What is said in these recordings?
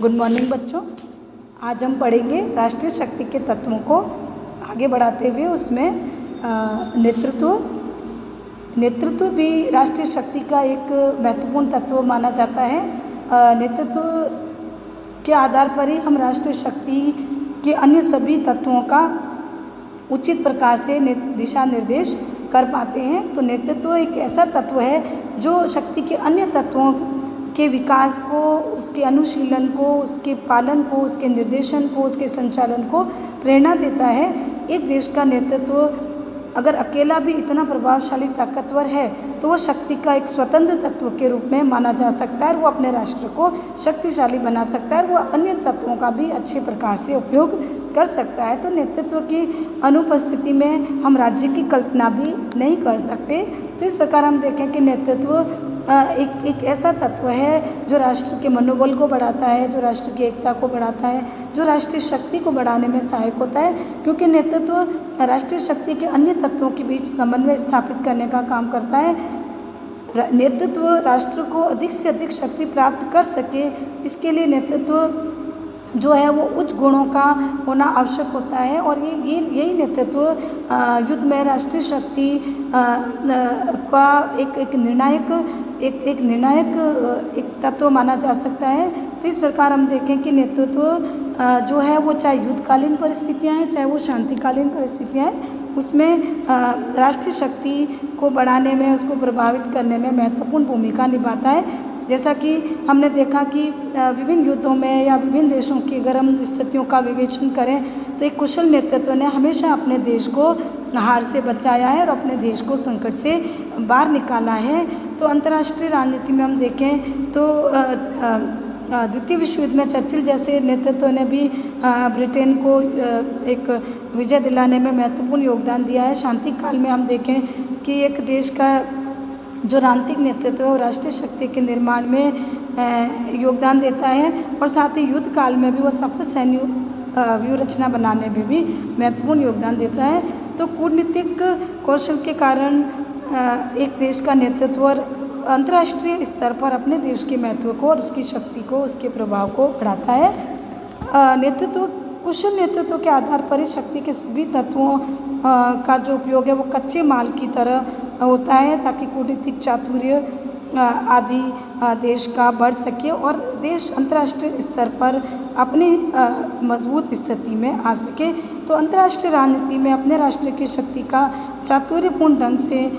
Good morning बच्चों। आज हम पढ़ेंगे राष्ट्रीय शक्ति के तत्वों को आगे बढ़ाते हुए उसमें नेतृत्व भी राष्ट्रीय शक्ति का एक महत्वपूर्ण तत्व माना जाता है। नेतृत्व के आधार पर ही हम राष्ट्रीय शक्ति के अन्य सभी तत्वों का उचित प्रकार से दिशा निर्देश कर पाते हैं। तो नेतृत्व एक ऐसा तत्व है जो शक्ति के अन्य तत्वों के विकास को, उसके अनुशीलन को, उसके पालन को, उसके निर्देशन को, उसके संचालन को प्रेरणा देता है। एक देश का नेतृत्व अगर अकेला भी इतना प्रभावशाली ताकतवर है तो वह शक्ति का एक स्वतंत्र तत्व के रूप में माना जा सकता है और वो अपने राष्ट्र को शक्तिशाली बना सकता है और वह अन्य तत्वों का भी अच्छे प्रकार से उपयोग कर सकता है। तो नेतृत्व की अनुपस्थिति में हम राज्य की कल्पना भी नहीं कर सकते। तो इस प्रकार हम देखें कि नेतृत्व एक ऐसा तत्व है जो राष्ट्र के मनोबल को बढ़ाता है, जो राष्ट्र की एकता को बढ़ाता है, जो राष्ट्रीय शक्ति को बढ़ाने में सहायक होता है, क्योंकि नेतृत्व राष्ट्रीय शक्ति के अन्य तत्वों के बीच समन्वय स्थापित करने का काम करता है। नेतृत्व राष्ट्र को अधिक से अधिक शक्ति प्राप्त कर सके, इसके लिए नेतृत्व जो है वो उच्च गुणों का होना आवश्यक होता है और यही नेतृत्व युद्ध में राष्ट्रीय शक्ति का एक निर्णायक तत्व माना जा सकता है। तो इस प्रकार हम देखें कि नेतृत्व जो है वो चाहे युद्धकालीन परिस्थितियां हैं, चाहे वो शांतिकालीन परिस्थितियां हैं, उसमें राष्ट्रीय शक्ति को बढ़ाने में, उसको प्रभावित करने में महत्वपूर्ण भूमिका निभाता है। जैसा कि हमने देखा कि विभिन्न युद्धों में या विभिन्न देशों की अगर हम स्थितियों का विवेचन करें तो एक कुशल नेतृत्व ने हमेशा अपने देश को हार से बचाया है और अपने देश को संकट से बाहर निकाला है। तो अंतर्राष्ट्रीय राजनीति में हम देखें तो द्वितीय विश्व युद्ध में चर्चिल जैसे नेतृत्व ने भी ब्रिटेन को एक विजय दिलाने में महत्वपूर्ण योगदान दिया है। शांति काल में हम देखें कि एक देश का जो राजनीतिक नेतृत्व है वो राष्ट्रीय शक्ति के निर्माण में योगदान देता है और साथ ही युद्ध काल में भी वो सफल सैन्य व्यूह रचना बनाने में भी महत्वपूर्ण योगदान देता है। तो कूटनीतिक कौशल के कारण एक देश का नेतृत्व और अंतर्राष्ट्रीय स्तर पर अपने देश के महत्व को और उसकी शक्ति को, उसके प्रभाव को बढ़ाता है। कुशल नेतृत्व के आधार पर ही शक्ति के सभी तत्वों का जो उपयोग है वो कच्चे माल की तरह होता है ताकि कूटनीतिक चातुर्य आदि देश का बढ़ सके और देश अंतर्राष्ट्रीय स्तर पर अपनी मजबूत स्थिति में आ सके। तो अंतर्राष्ट्रीय राजनीति में अपने राष्ट्र की शक्ति का चातुर्यपूर्ण ढंग से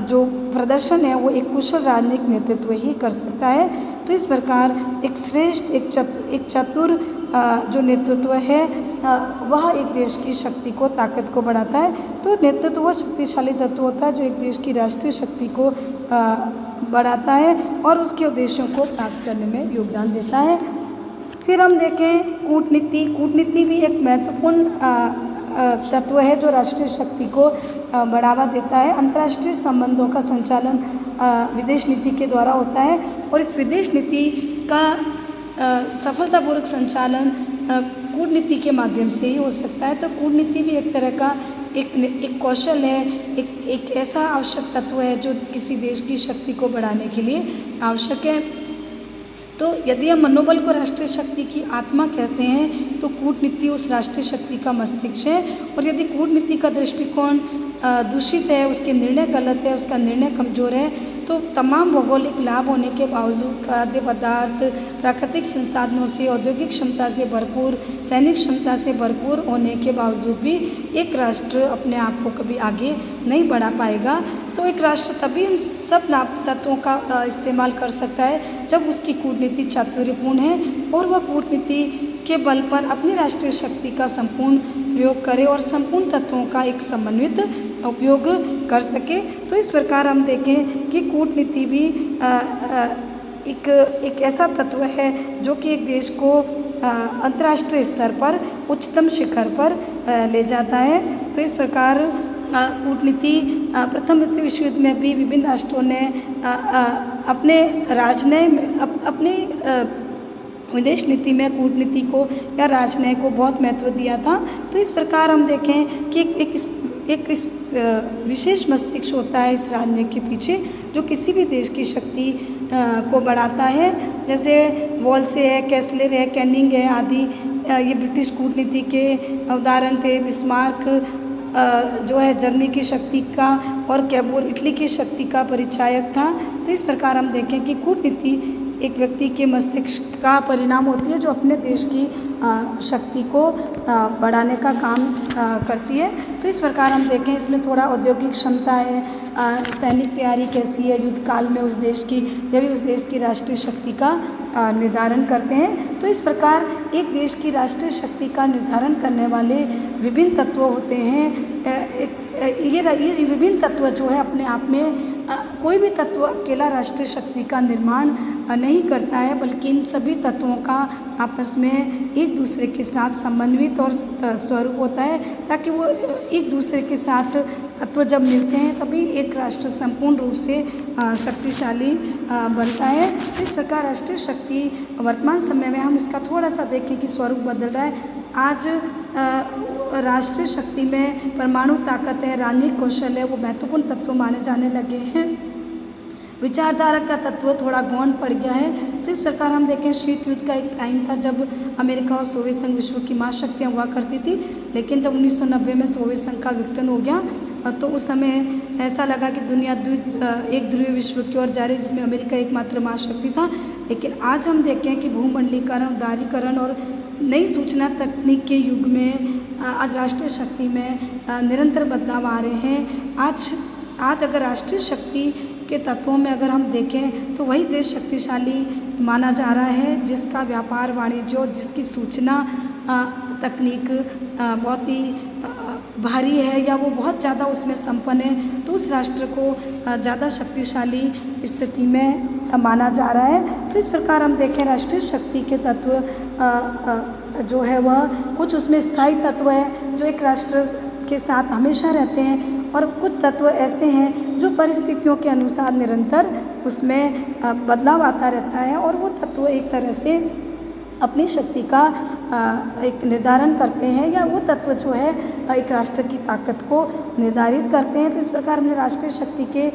जो प्रदर्शन है वो एक कुशल राजनीतिक नेतृत्व ही कर सकता है। तो इस प्रकार एक श्रेष्ठ, एक चतुर जो नेतृत्व है वह एक देश की शक्ति को, ताकत को बढ़ाता है। तो नेतृत्व वह शक्तिशाली तत्व होता है जो एक देश की राष्ट्रीय शक्ति को बढ़ाता है और उसके उद्देश्यों को प्राप्त करने में योगदान देता है। फिर हम देखें कूटनीति भी एक महत्वपूर्ण तत्व है जो राष्ट्रीय शक्ति को बढ़ावा देता है। अंतर्राष्ट्रीय संबंधों का संचालन विदेश नीति के द्वारा होता है और इस विदेश नीति का सफलतापूर्वक संचालन कूटनीति के माध्यम से ही हो सकता है। तो कूटनीति भी एक तरह का एक कौशल है, एक ऐसा आवश्यक तत्व है जो किसी देश की शक्ति को बढ़ाने के लिए आवश्यक है। तो यदि हम मनोबल को राष्ट्रीय शक्ति की आत्मा कहते हैं तो कूटनीति उस राष्ट्रीय शक्ति का मस्तिष्क है और यदि कूटनीति का दृष्टिकोण दूषित है, उसके निर्णय गलत है, उसका निर्णय कमज़ोर है, तो तमाम भौगोलिक लाभ होने के बावजूद खाद्य पदार्थ, प्राकृतिक संसाधनों से, औद्योगिक क्षमता से भरपूर, सैनिक क्षमता से भरपूर होने के बावजूद भी एक राष्ट्र अपने आप को कभी आगे नहीं बढ़ा पाएगा। तो एक राष्ट्र तभी इन सब लाभ तत्वों का इस्तेमाल कर सकता है जब उसकी कूटनीति चातुर्यपूर्ण है और वह कूटनीति के बल पर अपनी राष्ट्रीय शक्ति का संपूर्ण प्रयोग करे और संपूर्ण तत्वों का एक समन्वित उपयोग कर सके। तो इस प्रकार हम देखें कि कूटनीति भी एक ऐसा तत्व है जो कि एक देश को अंतर्राष्ट्रीय स्तर पर उच्चतम शिखर पर ले जाता है। तो इस प्रकार कूटनीति प्रथम विश्व युद्ध में भी विभिन्न राष्ट्रों ने अपने अपनी विदेश नीति में कूटनीति को या राजनय को बहुत महत्व दिया था। तो इस प्रकार हम देखें कि एक विशेष मस्तिष्क होता है इस राजनयिक के पीछे, जो किसी भी देश की शक्ति को बढ़ाता है। जैसे वॉल्से है, कैसलर है, कैनिंग है आदि, ये ब्रिटिश कूटनीति के उदाहरण थे। बिस्मार्क जो है जर्मनी की शक्ति का, और कैबोर इटली की शक्ति का परिचायक था। तो इस प्रकार हम देखें कि कूटनीति एक व्यक्ति के मस्तिष्क का परिणाम होती है, जो अपने देश की शक्ति को बढ़ाने का काम करती है। तो इस प्रकार हम देखें इसमें थोड़ा औद्योगिक क्षमता है, सैनिक तैयारी कैसी है युद्ध काल में उस देश की, यह भी उस देश की राष्ट्रीय शक्ति का निर्धारण करते हैं। तो इस प्रकार एक देश की राष्ट्रीय शक्ति का निर्धारण करने वाले विभिन्न तत्व होते हैं। ये विभिन्न तत्व जो है अपने आप में कोई भी तत्व अकेला राष्ट्रीय शक्ति का निर्माण नहीं करता है, बल्कि इन सभी तत्वों का आपस में एक दूसरे के साथ समन्वित और स्वरूप होता है, ताकि वो एक दूसरे के साथ तत्व जब मिलते हैं तभी एक राष्ट्र संपूर्ण रूप से शक्तिशाली बनता है। इस प्रकार राष्ट्रीय शक्ति वर्तमान समय में हम इसका थोड़ा सा देखें कि स्वरूप बदल रहा है। आज राष्ट्रीय शक्ति में परमाणु ताकत है, राजनीतिक कौशल है, वो महत्वपूर्ण तत्व माने जाने लगे हैं। विचारधारा का तत्व थोड़ा गौण पड़ गया है। तो इस प्रकार हम देखें शीत युद्ध का एक टाइम था जब अमेरिका और सोवियत संघ विश्व की महाशक्तियाँ हुआ करती थी, लेकिन जब 1990 में सोवियत संघ का विघटन हो गया तो उस समय ऐसा लगा कि दुनिया एक ध्रुवीय विश्व की ओर जा रही, जिसमें अमेरिका एकमात्र महाशक्ति था। लेकिन आज हम देखें कि भूमंडलीकरण, उदारीकरण और नई सूचना तकनीक के युग में आज राष्ट्रीय शक्ति में निरंतर बदलाव आ रहे हैं। आज अगर राष्ट्रीय शक्ति के तत्वों में अगर हम देखें तो वही देश शक्तिशाली माना जा रहा है जिसका व्यापार, वाणिज्य और जिसकी सूचना तकनीक बहुत ही भारी है, या वो बहुत ज़्यादा उसमें संपन्न है, तो उस राष्ट्र को ज़्यादा शक्तिशाली स्थिति में माना जा रहा है। तो इस प्रकार हम देखें राष्ट्रीय शक्ति के तत्व जो है वह कुछ उसमें स्थायी तत्व है जो एक राष्ट्र के साथ हमेशा रहते हैं, और कुछ तत्व ऐसे हैं जो परिस्थितियों के अनुसार निरंतर उसमें बदलाव आता रहता है, और वो तत्व एक तरह से अपनी शक्ति का एक निर्धारण करते हैं, या वो तत्व जो है एक राष्ट्र की ताकत को निर्धारित करते हैं। तो इस प्रकार हमने राष्ट्रीय शक्ति के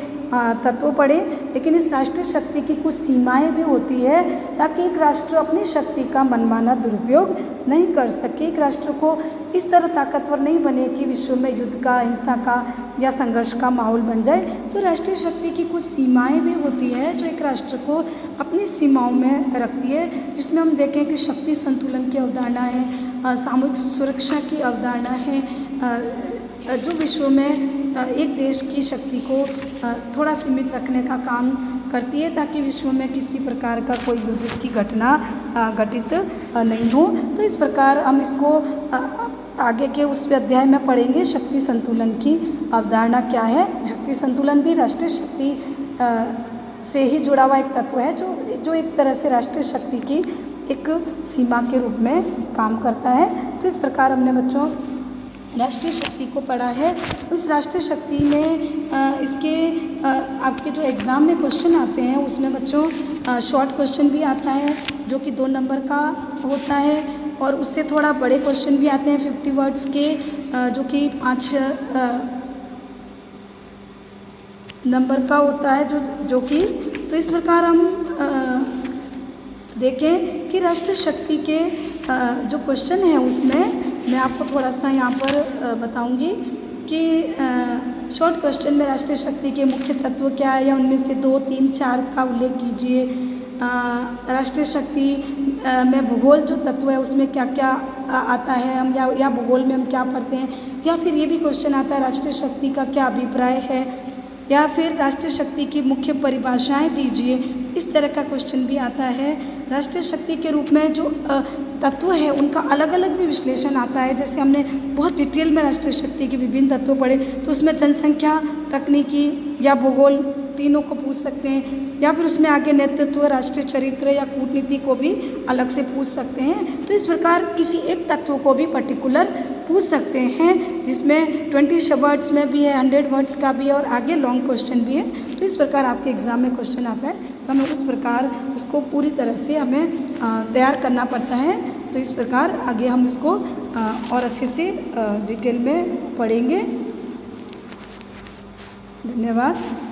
तत्व पढ़े, लेकिन इस राष्ट्रीय शक्ति की कुछ सीमाएं भी होती है, ताकि एक राष्ट्र अपनी शक्ति का मनमाना दुरुपयोग नहीं कर सके, एक राष्ट्र को इस तरह ताकतवर नहीं बने कि विश्व में युद्ध का, हिंसा का या संघर्ष का माहौल बन जाए। तो राष्ट्रीय शक्ति की कुछ सीमाएं भी होती है जो एक राष्ट्र को अपनी सीमाओं में रखती है, जिसमें हम देखें कि शक्ति संतुलन की अवधारणा है, सामूहिक सुरक्षा की अवधारणा है, जो विश्व में एक देश की शक्ति को थोड़ा सीमित रखने का काम करती है, ताकि विश्व में किसी प्रकार का कोई युद्ध की घटना घटित नहीं हो। तो इस प्रकार हम इसको आगे के उस अध्याय में पढ़ेंगे, शक्ति संतुलन की अवधारणा क्या है। शक्ति संतुलन भी राष्ट्रीय शक्ति से ही जुड़ा हुआ एक तत्व है, जो एक तरह से राष्ट्रीय शक्ति की एक सीमा के रूप में काम करता है। तो इस प्रकार हमने बच्चों राष्ट्रीय शक्ति को पढ़ा है। उस राष्ट्रीय शक्ति में इसके आपके जो एग्ज़ाम में क्वेश्चन आते हैं उसमें बच्चों शॉर्ट क्वेश्चन भी आता है जो कि 2 नंबर का होता है, और उससे थोड़ा बड़े क्वेश्चन भी आते हैं 50 वर्ड्स के जो कि 5 नंबर का होता है जो कि तो इस प्रकार हम देखें कि राष्ट्रीय शक्ति के जो क्वेश्चन है उसमें मैं आपको थोड़ा सा यहाँ पर बताऊंगी कि शॉर्ट क्वेश्चन में राष्ट्रीय शक्ति के मुख्य तत्व क्या है, या उनमें से 2, 3, 4 का उल्लेख कीजिए। राष्ट्रीय शक्ति में भूगोल जो तत्व है उसमें क्या क्या आता है, हम या भूगोल में हम क्या पढ़ते हैं, या फिर ये भी क्वेश्चन आता है राष्ट्रीय शक्ति का क्या अभिप्राय है, या फिर राष्ट्रीय शक्ति की मुख्य परिभाषाएं दीजिए। इस तरह का क्वेश्चन भी आता है। राष्ट्रीय शक्ति के रूप में जो तत्व है उनका अलग अलग भी विश्लेषण आता है। जैसे हमने बहुत डिटेल में राष्ट्रीय शक्ति के विभिन्न तत्व पढ़े, तो उसमें जनसंख्या, तकनीकी या भूगोल तीनों को पूछ सकते हैं, या फिर उसमें आगे नेतृत्व, राष्ट्रीय चरित्र या कूटनीति को भी अलग से पूछ सकते हैं। तो इस प्रकार किसी एक तत्व को भी पर्टिकुलर पूछ सकते हैं, जिसमें 20 वर्ड्स में भी है, 100 वर्ड्स का भी है, और आगे लॉन्ग क्वेश्चन भी है। तो इस प्रकार आपके एग्ज़ाम में क्वेश्चन आता है, तो हमें उस प्रकार उसको पूरी तरह से हमें तैयार करना पड़ता है। तो इस प्रकार आगे हम इसको और अच्छे से डिटेल में पढ़ेंगे। धन्यवाद।